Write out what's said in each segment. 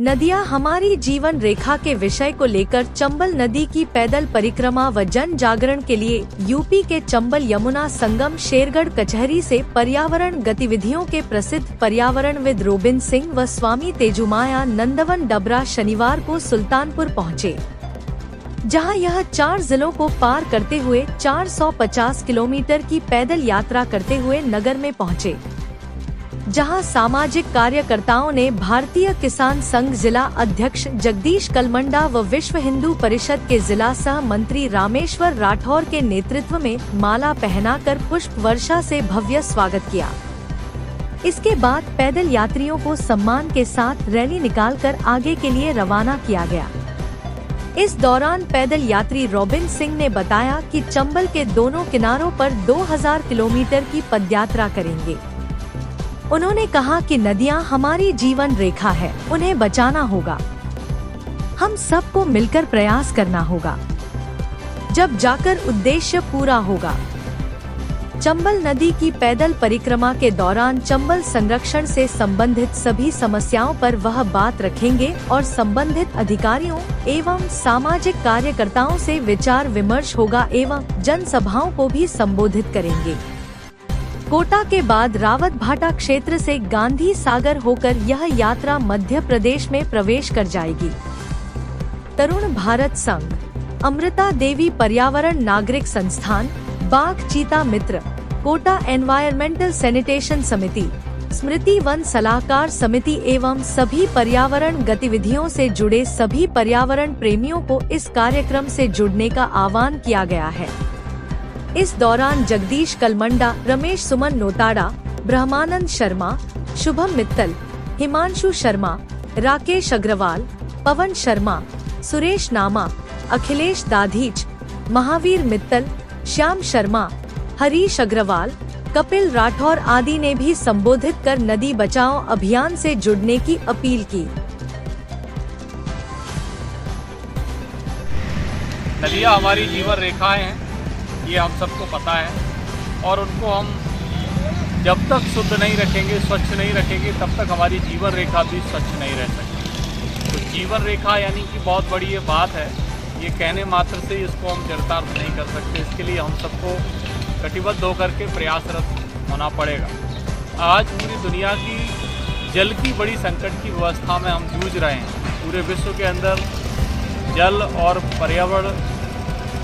नदियां हमारी जीवन रेखा के विषय को लेकर चंबल नदी की पैदल परिक्रमा व जन जागरण के लिए यूपी के चंबल यमुना संगम शेरगढ़ कचहरी से पर्यावरण गतिविधियों के प्रसिद्ध पर्यावरणविद रोबिन सिंह व स्वामी तेजुमाया नंदवन डबरा शनिवार को सुल्तानपुर पहुँचे, जहां यह 4 जिलों को पार करते हुए 450 किलोमीटर की पैदल यात्रा करते हुए नगर में पहुंचे, जहां सामाजिक कार्यकर्ताओं ने भारतीय किसान संघ जिला अध्यक्ष जगदीश कलमंडा व विश्व हिंदू परिषद के जिला सह मंत्री रामेश्वर राठौर के नेतृत्व में माला पहनाकर पुष्प वर्षा से भव्य स्वागत किया। इसके बाद पैदल यात्रियों को सम्मान के साथ रैली निकालकर आगे के लिए रवाना किया गया। इस दौरान पैदल यात्री रोबिन सिंह ने बताया कि चंबल के दोनों किनारों पर 2000 किलोमीटर की पदयात्रा करेंगे। उन्होंने कहा कि नदियां हमारी जीवन रेखा है, उन्हें बचाना होगा। हम सबको मिलकर प्रयास करना होगा, जब जाकर उद्देश्य पूरा होगा। चंबल नदी की पैदल परिक्रमा के दौरान चंबल संरक्षण से संबंधित सभी समस्याओं पर वह बात रखेंगे और संबंधित अधिकारियों एवं सामाजिक कार्यकर्ताओं से विचार विमर्श होगा एवं जनसभाओं को भी संबोधित करेंगे। कोटा के बाद रावत भाटा क्षेत्र से गांधी सागर होकर यह यात्रा मध्य प्रदेश में प्रवेश कर जाएगी। तरुण भारत संघ, अमृता देवी पर्यावरण नागरिक संस्थान, बाघ चीता मित्र, कोटा एनवायरमेंटल सैनिटेशन समिति, स्मृति वन सलाहकार समिति एवं सभी पर्यावरण गतिविधियों से जुड़े सभी पर्यावरण प्रेमियों को इस कार्यक्रम से जुड़ने का आह्वान किया गया है। इस दौरान जगदीश कलमंडा, रमेश सुमन नोताड़ा, ब्रह्मानंद शर्मा, शुभम मित्तल, हिमांशु शर्मा, राकेश अग्रवाल, पवन शर्मा, सुरेश नामा, अखिलेश दाधीच, महावीर मित्तल, श्याम शर्मा, हरीश अग्रवाल, कपिल राठौर आदि ने भी संबोधित कर नदी बचाओ अभियान से जुड़ने की अपील की। नदियाँ हमारी जीवन रेखाएं हैं, ये हम सबको पता है, और उनको हम जब तक शुद्ध नहीं रखेंगे, स्वच्छ नहीं रखेंगे, तब तक हमारी जीवन रेखा भी स्वच्छ नहीं रह सकती। तो जीवन रेखा यानी कि बहुत बड़ी ये बात है, ये कहने मात्र से इसको हम चरितार्थ नहीं कर सकते। इसके लिए हम सबको कटिबद्ध होकर के प्रयासरत होना पड़ेगा। आज पूरी दुनिया की जल की बड़ी संकट की व्यवस्था में हम जूझ रहे हैं। पूरे विश्व के अंदर जल और पर्यावरण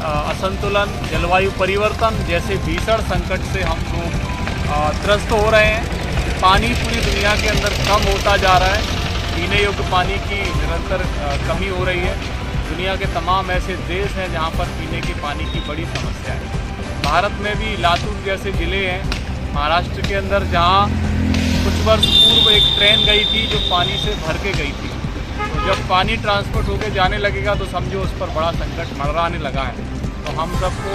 असंतुलन, जलवायु परिवर्तन जैसे भीषण संकट से हम लोग त्रस्त हो रहे हैं। पानी पूरी दुनिया के अंदर कम होता जा रहा है, पीने योग्य पानी की निरंतर कमी हो रही है। दुनिया के तमाम ऐसे देश हैं जहां पर पीने के पानी की बड़ी समस्या है। भारत में भी लातूर जैसे ज़िले हैं महाराष्ट्र के अंदर, जहां कुछ वर्ष पूर्व एक ट्रेन गई थी जो पानी से भर के गई थी। तो जब पानी ट्रांसपोर्ट होकर जाने लगेगा तो समझो उस पर बड़ा संकट मंडराने लगा है। तो हम सबको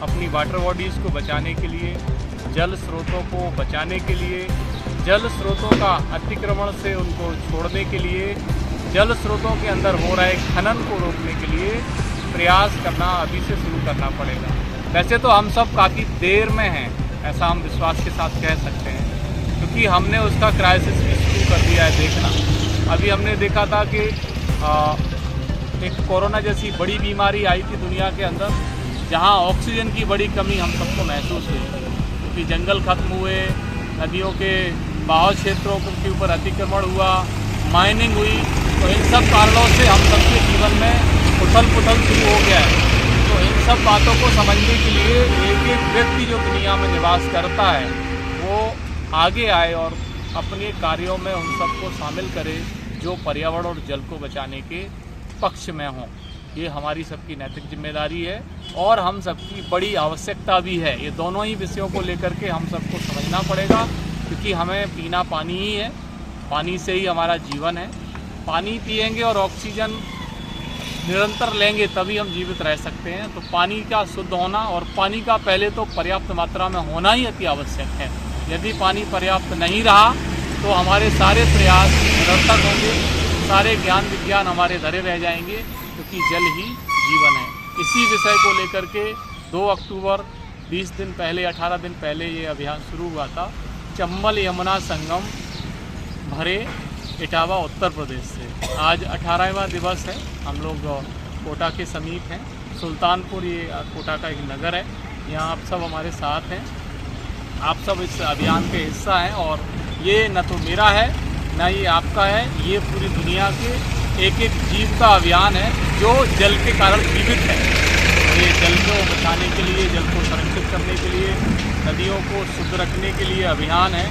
अपनी वाटर बॉडीज़ को बचाने के लिए, जल स्रोतों को बचाने के लिए, जल स्रोतों का अतिक्रमण से उनको छोड़ने के लिए, जल स्रोतों के अंदर हो रहे खनन को रोकने के लिए प्रयास करना अभी से शुरू करना पड़ेगा। वैसे तो हम सब काफ़ी देर में हैं, ऐसा हम विश्वास के साथ कह सकते हैं, क्योंकि हमने उसका क्राइसिस भी शुरू कर दिया है देखना। अभी हमने देखा था कि एक कोरोना जैसी बड़ी बीमारी आई थी दुनिया के अंदर, जहां ऑक्सीजन की बड़ी कमी हम सबको महसूस हुई, क्योंकि जंगल खत्म हुए, नदियों के बहाव क्षेत्रों के ऊपर अतिक्रमण हुआ, माइनिंग हुई। तो इन सब कारणों से हम सबके जीवन में उथल पुथल शुरू हो गया है। तो इन सब बातों को समझने के लिए एक एक व्यक्ति जो दुनिया में निवास करता है वो आगे आए और अपने कार्यों में उन सबको शामिल करे जो पर्यावरण और जल को बचाने के पक्ष में हों। ये हमारी सबकी नैतिक जिम्मेदारी है और हम सबकी बड़ी आवश्यकता भी है। ये दोनों ही विषयों को लेकर के हम सबको समझना पड़ेगा, क्योंकि हमें पीना पानी ही है, पानी से ही हमारा जीवन है। पानी पिएंगे और ऑक्सीजन निरंतर लेंगे तभी हम जीवित रह सकते हैं। तो पानी का शुद्ध होना और पानी का पहले तो पर्याप्त मात्रा में होना ही अति आवश्यक है। यदि पानी पर्याप्त नहीं रहा तो हमारे सारे प्रयास निरर्थक होंगे, सारे ज्ञान विज्ञान हमारे धरे रह जाएंगे, क्योंकि जल ही जीवन है। इसी विषय को लेकर के 2 अक्टूबर 20 दिन पहले 18 दिन पहले ये अभियान शुरू हुआ था। चंबल यमुना संगम भरे इटावा उत्तर प्रदेश से। आज 18वां दिवस है। हम लोग कोटा के समीप हैं, सुल्तानपुर ये कोटा का एक नगर है। यहाँ आप सब हमारे साथ हैं, आप सब इस अभियान के हिस्सा हैं और ये न तो मेरा है न ही आपका है, ये पूरी दुनिया के एक एक जीव का अभियान है जो जल के कारण जीवित है। ये जल को बचाने के लिए, जल को संरक्षित करने के लिए, नदियों को शुद्ध रखने के लिए अभियान है।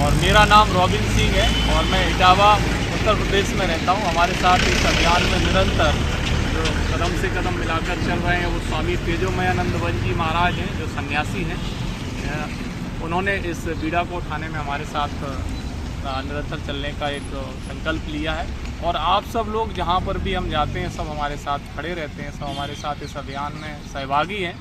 और मेरा नाम रॉबिन सिंह है और मैं इटावा उत्तर प्रदेश में रहता हूँ। हमारे साथ इस अभियान में निरंतर जो कदम से कदम मिलाकर चल रहे हैं वो स्वामी तेजोमयानंद जी महाराज हैं, जो सन्यासी हैं। उन्होंने इस बीड़ा को उठाने में हमारे साथ निरंतर चलने का एक संकल्प लिया है और आप सब लोग जहाँ पर भी हम जाते हैं सब हमारे साथ खड़े रहते हैं, सब हमारे साथ इस अभियान में सहभागी हैं।